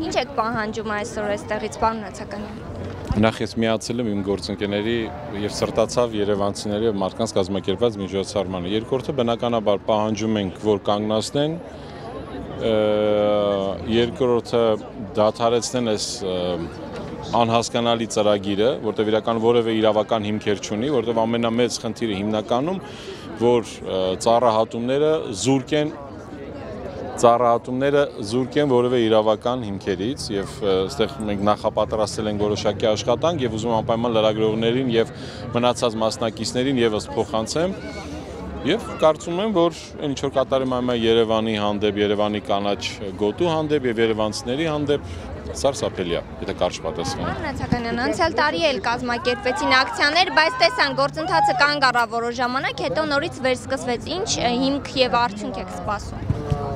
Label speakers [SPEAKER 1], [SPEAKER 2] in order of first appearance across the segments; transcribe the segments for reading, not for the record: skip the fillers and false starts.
[SPEAKER 1] Ինչ եք պահանջում այսօր այստեղից, պարոն Նացականյան։
[SPEAKER 2] Նախ ես միացել եմ իմ գործընկերների եւ սրտացավ երևանցիների եւ մարդկանց կազմակերպված միջոցառմանը։ Երկրորդը բնականաբար պահանջում ենք, որ կանգնացնեն, երկրորդը դադարեցնեն այս անհասկանալի ծրագիրը, որտեղ իրական որևէ իրավական հիմքեր չունի, որտեղ ամենամեծ խնդիրը հիմնականում, որ ծառահատումները զուրկ են որևէ իրավական հիմքերից եւ այստեղ մենք նախապատրաստել ենք որոշակի աշխատանք եւ ուզում անպայման լրագրողներին եւ մնացած մասնակիցներին եւս փոխանցեմ եւ կարծում եմ, որ ինչ որ կատարում եմ Երևանի հանդեպ, Երևանի կանաչ գոտու հանդեպ եւ երևանցիների հանդեպ սարսափելի է, եթե կարճ պատասխանեմ։
[SPEAKER 1] Պարոն Նացականյան, անցյալ տարի էլ կազմակերպվեցին ակցիաներ, բայց տեսան գործընթացը կանգ առավ որոշ ժամանակ, հետո նորից վերսկսվեց։ Ինչ հիմք եւ արդյունք եք սպասում։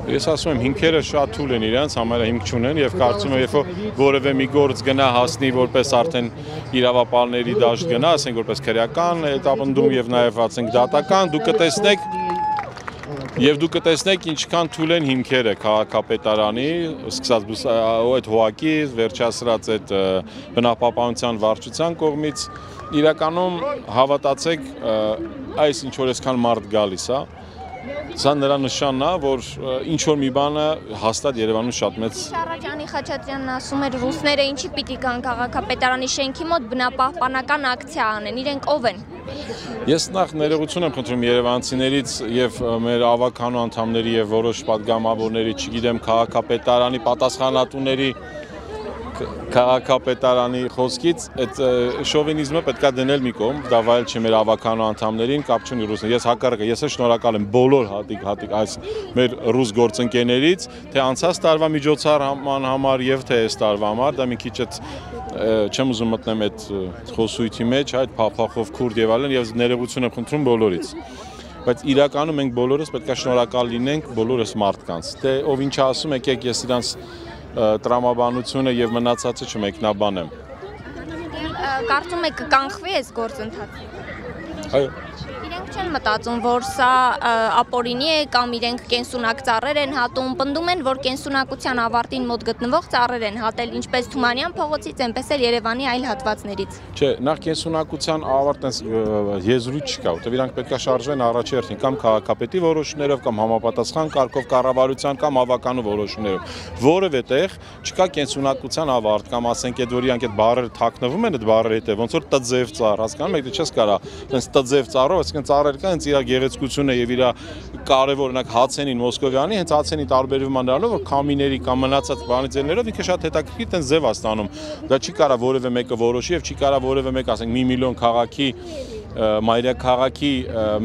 [SPEAKER 2] Ես ասում եմ, հիմքերը շատ թույլ են իրենց, համարը հիմք չունեն եւ կարծում եմ, երբ որևէ մի գործ գնա հասնի որպես արդեն իրավապահների դաշտ գնա, ասենք որպես քրեական հետապնդում եւ նաեւ ասենք դատական, դուք կտեսնեք ինչքան թույլ են հիմքերը քաղաքապետարանի, սկսած այդ հողակից, վերջացրած այդ բնապահպանության վարչության կողմից, իրականում հավատացեք, այս ինչ որ այսքան մարդ գալիս է, սա նրա նշանն է, որ ինչ որ մի բանը հաստատ Երևանում շատ մեծ։
[SPEAKER 1] Շարաջանի Խաչատրյանն ասում էր, ռուսները ինչի պիտի գան քաղաքապետարանի շենքի մոտ բնապահպանական ակցիա անեն, իրենք ով են։
[SPEAKER 2] Ես նախ ներողություն եմ խնդրում երևանցիներից եւ մեր ավականու անդամների եւ որոշ պատգամավորների, չգիտեմ, քաղաքապետարանի պատասխանատուների քաղաքապետարանի խոսքից այդ շովինիզմը պետքա դնել մի կողմ, դա վայել չի մեր ավականու անդամներին, կապ չունի ռուսներին։ Ես հակառակը, ես շնորհակալ եմ բոլոր հատիկ այս մեր ռուս գործընկերներից, թե անցած տարվա միջոցառման համար եւ թե այս տարվա համար, դա մի քիչ այդ չեմ ուզում մտնեմ այդ խոսույթի մեջ, այդ փափախով քուրդ եւ այլն, եւ ներողություն եմ խնդրում բոլորից։ Բայց իրականում մենք բոլորս պետքա շնորհակալ լինենք բոլորս մարդկանց։ Թե ով ինչ ասում եկեք ես իրանց տրամաբանությունը եւ մնացածը չմեկնաբանեմ։
[SPEAKER 1] Կարծում եք կկանխվի այս գործընթացը։
[SPEAKER 2] Այո։
[SPEAKER 1] Իրենք չեն մտածում, որ սա ապօրինի է կամ իրենք կենսունակ ծառեր են հատում, պնդում են, որ կենսունակության ավարտին մոտ գտնվող ծառեր են հատել, ինչպես Թումանյան փողոցից, այնպես էլ Երևանի այլ հատվածներից։
[SPEAKER 2] Չէ, նախ կենսունակության ավարտենց եզրույթ չկա, որտեղ իրանք պետք է շարժվեն առաջերտին կամ քաղաքապետի որոշումներով կամ համապատասխան կարգով կառավարության կամ ավականու որոշումներով։ Որևէ տեղ չկա կենսունակության ավարտ կամ ասենք այդ որ իրանք այդ բառերը թաքնվում են այդ բառերի հետև, ոնց որ տձև ծառ, հասկանում եք, դե չես կարա, այնպես տձև ծառով, այսինքն ծառեր կա, հենց իր գեղեցկությունը եւ իր կարևոր օրինակ հացենին Մոսկովյանի, հենց հացենի տարբերվում է նրանով, որ քամիների կամ մնացած բանիձելներով ինքը շատ հետաքրքիր տենց ձև է ստանում։ Դա չի կարա որևէ մեկը որոշի եւ չի կարա որևէ մեկ, ասենք, 1 միլիոն քաղաքի մայրաքաղաքի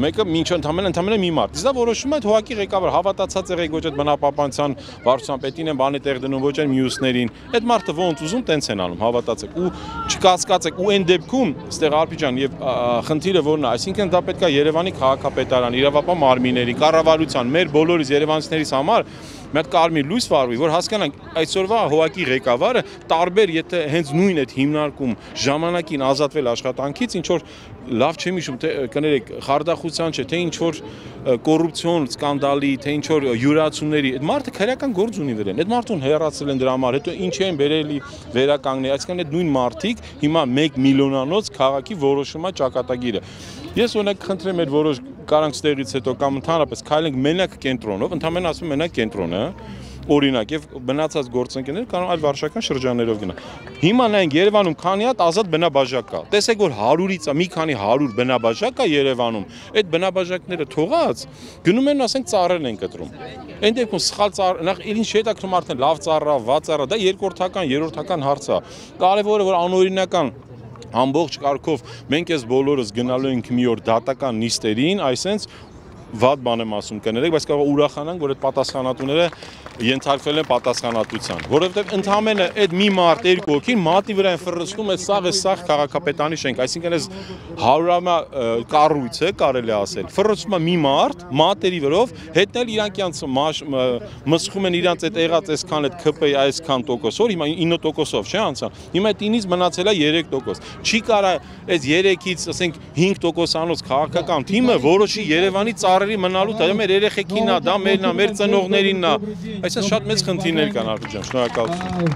[SPEAKER 2] մեկը ինչ ընդամենը մի մարդ։ Իսկ դա որոշում է այդ հողակի ղեկավար, հավատացած եղեք ոչ այդ բնապահպանության վարչության պետին են բանի տեղ դնում, ոչ այն մյուսներին։ Այդ մարդը ոնց ուզում տենց են անում, հավատացեք։ Ու չկասկածեք, ու այն դեպքում, ստեղ Արփիջան եւ խնդիրը որն է, այսինքն դա պետք է Երևանի քաղաքապետարան, իրավապահ մարմինների, կառավարության, մեր բոլորիս երևանցիներից համար մի հատ կարմիր լույս վառվի, որ հասկանանք այսօրվա հողակի ղեկավարը տարբեր, եթե հենց նույն այդ հիմնարկում ժամանակին ազատվել աշխատանքից, ինչ որ լավ չեմ հիշում, թե կներեք, խարդախության չէ, թե ինչ որ կոռուպցիոն սկանդալի, թե ինչ որ յուրացումների, այդ մարդը քրեական գործ ունի դրան։ Այդ մարդուն հեռացել են դրա համար, հետո ինչ են բերելի վերականգնել, այսինքն այդ նույն մարդիկ հիմա 1 միլիոնանոց քաղաքի որոշում է ճակատագիրը։ Ես օրինակ խնդրեմ այդ որոշ կարանք ստեղից հետո կամ ընդհանրապես քայլենք մենակ կենտրոնով, ընդհանրապես ասում մենակ կենտրոնը, օրինակ եւ մնացած գործընկերներ կարող այլ վարչական շրջաններով գնա։ Հիմա նայենք Երևանում քանի հատ ազատ բնաբաժակ կա։ Տեսեք որ 100-ից մի քանի 100 բնաբաժակ կա Երևանում։ Այդ բնաբաժակները թողած գնում են ասենք ծառերն են կտրում։ Այն դեպքում սխալ ծառ, նախ ինչ հետաքրքրում արդեն լավ ծառա, վատ ծառա, դա երկրորդական, երրորդական հարց է։ Կարևորը որ անօրինական ամբողջ կարգով մենք այս բոլորս գնալու ենք մի օր դատական նիստերին, այսենց վատ բան եմ ասում կներեք, բայց կարող ուրախանանք, որ այդ պատասխանատուները ենթարկվել են պատասխանատվության, որովհետև ընդամենը այդ մի մարդ երկու հոգին մատի վրա են ֆռռցնում այդ սաղ քաղաքապետարանի շենք, այսինքն այս 100-ամյա կառույցը կարելի ասել, ֆռռցում է մի մարդ մատերի վրով, հետն էլ իրանքյանց մսխում են իրանց այդ եղած այսքան այդ ԿՊ-ի այսքան տոկոսով, հիմա 9%-ով չէ անցան, հիմա այդ 9-ից մնացել է 3%, չի կարա այս 3-ից ասենք 5%-անոց քաղաքական թիմը որոշի Երևանի ծառերի մնալու, դա մեր երեխեքին է, դա մերն է, մեր ծնողներինն է, այսինքն շատ մեծ խնդիրներ կան Արփիջան, շնորհակալություն։